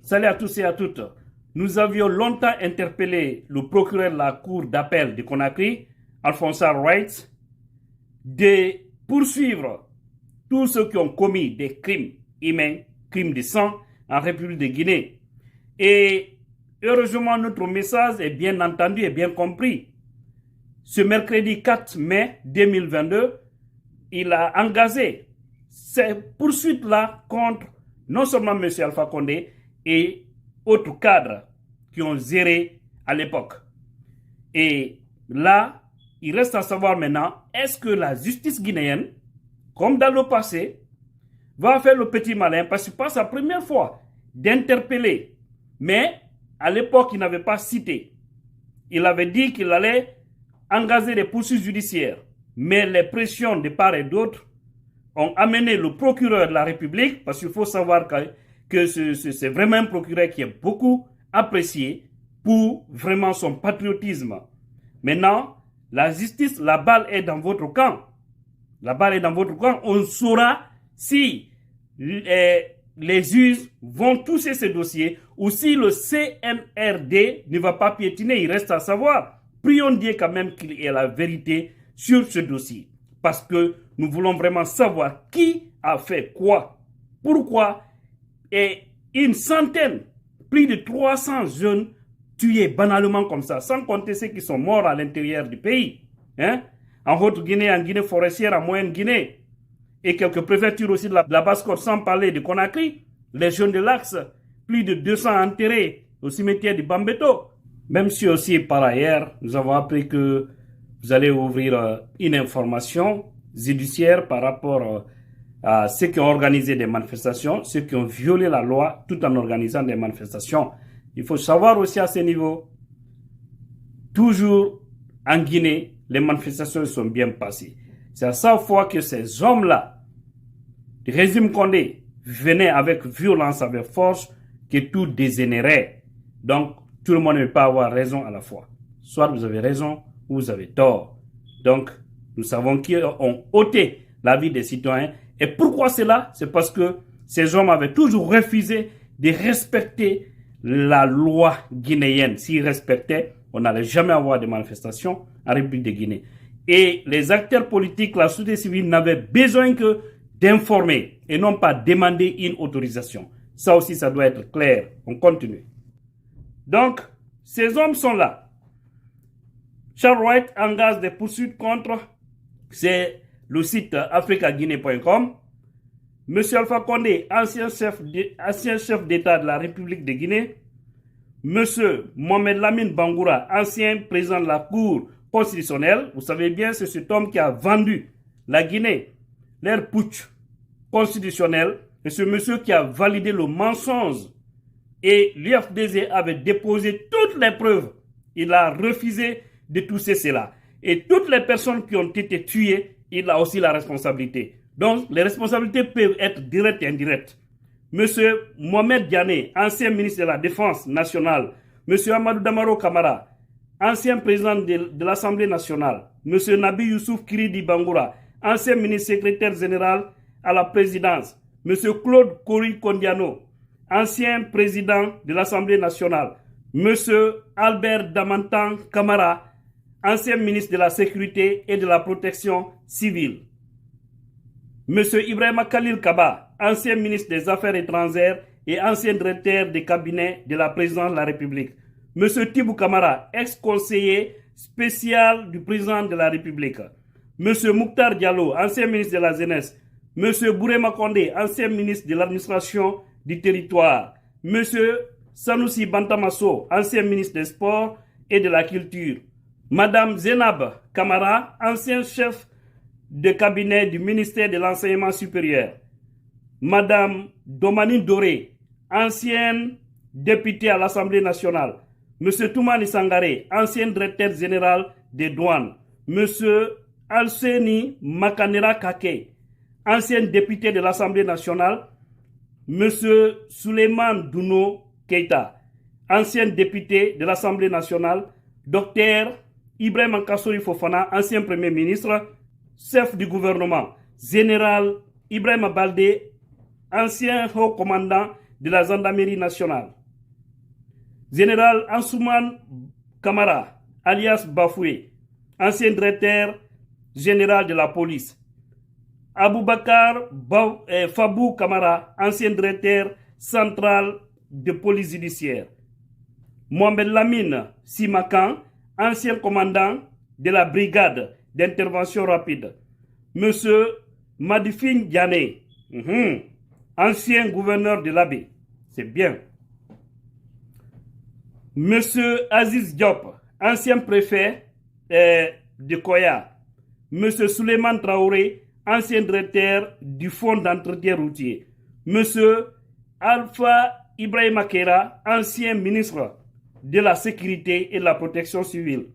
Salut à tous et à toutes. Nous avions longtemps interpellé le procureur de la Cour d'appel de Conakry, Alphonse Wright, de poursuivre tous ceux qui ont commis des crimes humains, crimes de sang en République de Guinée. Et heureusement, notre message est bien entendu et bien compris. Ce mercredi 4 mai 2022, il a engagé ces poursuites-là contre non seulement M. Alpha Condé et autres cadres qui ont géré à l'époque. Et là, il reste à savoir maintenant, est-ce que la justice guinéenne, comme dans le passé, va faire le petit malin, parce que c'est pas sa première fois d'interpeller. Mais à l'époque, il n'avait pas cité. Il avait dit qu'il allait engager des poursuites judiciaires. Mais les pressions de part et d'autre ont amené le procureur de la République, parce qu'il faut savoir que c'est vraiment un procureur qui est beaucoup apprécié pour vraiment son patriotisme. Maintenant, la justice, la balle est dans votre camp. La balle est dans votre camp. On saura si les juges vont toucher ce dossier ou si le CNRD ne va pas piétiner. Il reste à savoir. Prions Dieu quand même qu'il y ait la vérité sur ce dossier. Parce que nous voulons vraiment savoir qui a fait quoi, pourquoi, et une centaine, plus de 300 jeunes tués banalement comme ça, sans compter ceux qui sont morts à l'intérieur du pays. En Haute-Guinée, en Guinée forestière, en Moyenne-Guinée, et quelques préfectures aussi de la Basse-Côte, sans parler de Conakry, les jeunes de l'Axe, plus de 200 enterrés au cimetière de Bambeto. Même si aussi, par ailleurs, nous avons appris que vous allez ouvrir une information judiciaire par rapport à ceux qui ont organisé des manifestations, ceux qui ont violé la loi tout en organisant des manifestations. Il faut savoir aussi à ce niveau, toujours en Guinée, les manifestations sont bien passées. C'est à chaque fois que ces hommes-là, du régime Condé, venaient avec violence, avec force, que tout dégénérait. Donc, tout le monde ne peut pas avoir raison à la fois. Soit vous avez raison, ou vous avez tort. Donc, nous savons qu'ils ont ôté la vie des citoyens. Et pourquoi cela? C'est parce que ces hommes avaient toujours refusé de respecter la loi guinéenne. S'ils respectaient, on n'allait jamais avoir de manifestations en République de Guinée. Et les acteurs politiques, la société civile n'avaient besoin que d'informer et non pas demander une autorisation. Ça aussi, ça doit être clair. On continue. Donc, ces hommes sont là. Charles Wright engage des poursuites contre, c'est le site africaguinée.com. Monsieur Alpha Condé, ancien chef d'État de la République de Guinée. Monsieur Mohamed Lamine Bangoura, ancien président de la Cour constitutionnelle. Vous savez bien, c'est cet homme qui a vendu la Guinée, leur putsch constitutionnel. Et ce monsieur qui a validé le mensonge. Et l'UFDG avait déposé toutes les preuves. Il a refusé de toucher cela. Et toutes les personnes qui ont été tuées, il a aussi la responsabilité. Donc, les responsabilités peuvent être directes et indirectes. Monsieur Mohamed Diané, ancien ministre de la Défense nationale. Monsieur Amadou Damaro Kamara, ancien président de l'Assemblée nationale. Monsieur Nabi Youssouf Kiridi Bangoura, ancien ministre secrétaire général à la présidence. Monsieur Claude Kori Kondiano, ancien président de l'Assemblée nationale. Monsieur Albert Damantan Kamara, ancien ministre de la Sécurité et de la Protection civile. Monsieur Ibrahima Khalil Kaba, ancien ministre des Affaires étrangères et ancien directeur des cabinets de la présidence de la République. Monsieur Tibou Kamara, ex-conseiller spécial du président de la République. Monsieur Mouktar Diallo, ancien ministre de la Jeunesse. Monsieur Bourema Condé, ancien ministre de l'administration du territoire. Monsieur Sanoussi Bantamasso, ancien ministre des Sports et de la Culture. Madame Zenab Kamara, ancien chef de cabinet du ministère de l'Enseignement supérieur. Madame Domani Doré, ancienne députée à l'Assemblée nationale. Monsieur Toumani Sangaré, ancien directeur général des douanes. Monsieur Alseni Makanera Kake, ancien député de l'Assemblée nationale. Monsieur Suleiman Douno Keita, ancien député de l'Assemblée nationale. Docteur Ibrahim Kassouri Fofana, ancien premier ministre, chef du gouvernement. Général Ibrahim Baldé, ancien haut commandant de la gendarmerie nationale. Général Ansouman Kamara, alias Bafoué, ancien directeur général de la police. Aboubakar Fabou Kamara, ancien directeur central de police judiciaire. Mohamed Lamine Simakan, ancien commandant de la brigade d'intervention rapide. Monsieur Madifine Diané, ancien gouverneur de l'Abbé. C'est bien. Monsieur Aziz Diop, ancien préfet de Koya. Monsieur Suleiman Traoré, ancien directeur du fonds d'entretien routier. Monsieur Alpha Ibrahim Akera, ancien ministre de la sécurité et de la protection civile.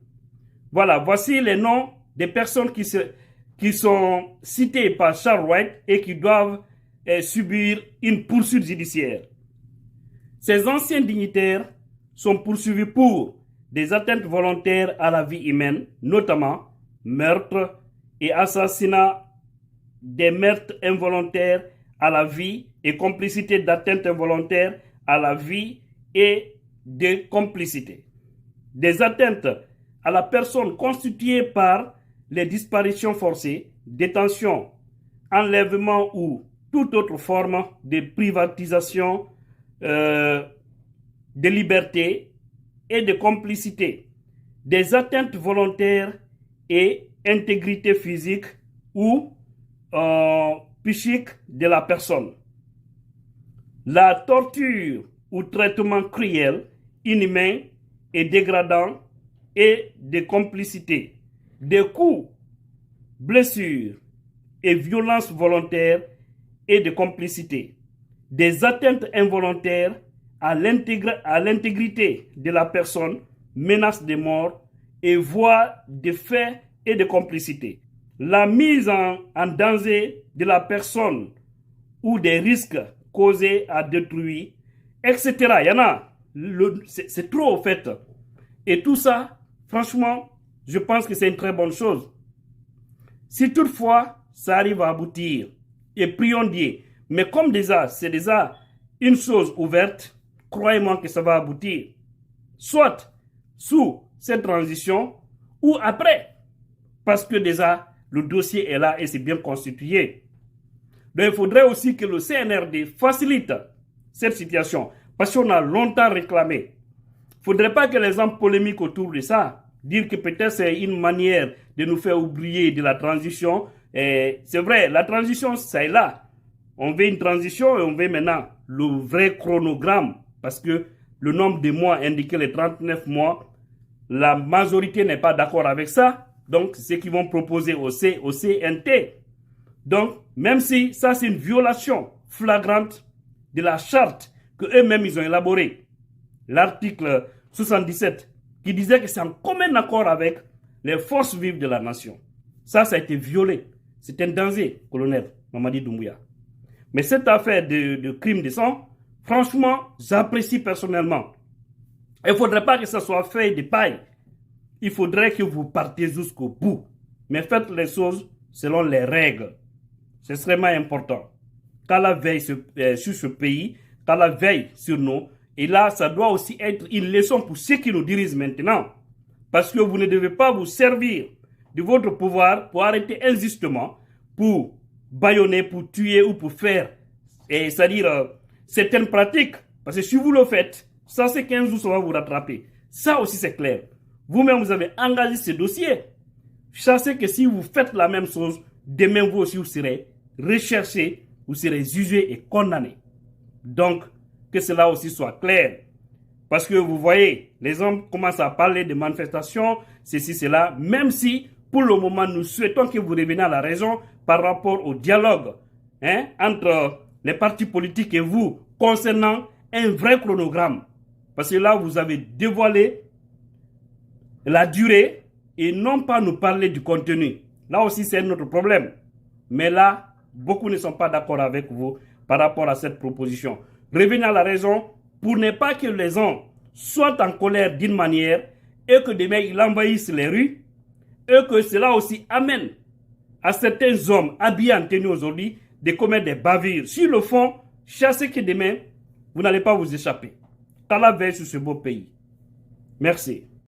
Voilà, voici les noms des personnes qui sont citées par Charles White et qui doivent subir une poursuite judiciaire. Ces anciens dignitaires sont poursuivis pour des atteintes volontaires à la vie humaine, notamment meurtre et assassinat, des meurtres involontaires à la vie et complicité d'atteinte involontaire à la vie et de complicité. Des atteintes à la personne constituées par les disparitions forcées, détention, enlèvement ou toute autre forme de privatisation de liberté et de complicité, des atteintes volontaires et intégrité physique ou psychique de la personne. La torture ou traitement cruel, inhumain et dégradant et de complicité, des coups, blessures et violences volontaires et de complicité, des atteintes involontaires à l'intégrité de la personne, menaces de mort et voies de fait et de complicité, la mise en danger de la personne ou des risques causés à détruire, etc. Il y en a, c'est trop au fait. Et tout ça, franchement, je pense que c'est une très bonne chose. Si toutefois, ça arrive à aboutir, et prions Dieu, mais comme déjà, c'est déjà une chose ouverte, croyez-moi que ça va aboutir. Soit sous cette transition, ou après, parce que déjà, le dossier est là et c'est bien constitué. Donc, il faudrait aussi que le CNRD facilite cette situation, parce qu'on a longtemps réclamé. Il ne faudrait pas que les gens polémiquent autour de ça, dire que peut-être c'est une manière de nous faire oublier de la transition. C'est vrai, la transition, c'est là. On veut une transition et on veut maintenant le vrai chronogramme, parce que le nombre de mois indiqué, les 39 mois, la majorité n'est pas d'accord avec ça. Donc, c'est ce qu'ils vont proposer au CNT. Donc, même si ça, c'est une violation flagrante de la charte que eux-mêmes, ils ont élaborée. L'article 77, qui disait que c'est en commun accord avec les forces vives de la nation. Ça a été violé. C'est un danger, colonel Mamadi Doumbouya. Mais cette affaire de crime de sang, franchement, j'apprécie personnellement. Il ne faudrait pas que ça soit fait de paille. Il faudrait que vous partiez jusqu'au bout. Mais faites les choses selon les règles. C'est extrêmement important. Qu'Allah veille sur ce pays, qu'Allah veille sur nous. Et là, ça doit aussi être une leçon pour ceux qui nous dirigent maintenant. Parce que vous ne devez pas vous servir de votre pouvoir pour arrêter injustement, pour bâillonner, pour tuer ou pour faire, c'est-à-dire certaines pratiques. Parce que si vous le faites, ça c'est 15 jours, ça va vous rattraper. Ça aussi c'est clair. Vous-même, vous avez engagé ce dossier. Sachez que si vous faites la même chose, demain vous aussi vous serez recherché, vous serez jugé et condamné. Donc, que cela aussi soit clair. Parce que vous voyez, les hommes commencent à parler de manifestations, ceci, cela, même si pour le moment nous souhaitons que vous reveniez à la raison par rapport au dialogue entre les partis politiques et vous concernant un vrai chronogramme. Parce que là, vous avez dévoilé la durée et non pas nous parler du contenu. Là aussi, c'est notre problème. Mais là, beaucoup ne sont pas d'accord avec vous par rapport à cette proposition. Revenez à la raison pour ne pas que les gens soient en colère d'une manière et que demain ils envahissent les rues et que cela aussi amène à certains hommes habillés en tenue aujourd'hui de commettre des bavures. Sur le fond, chassez que demain Vous n'allez pas vous échapper. qu'Allah veille sur ce beau pays. Merci.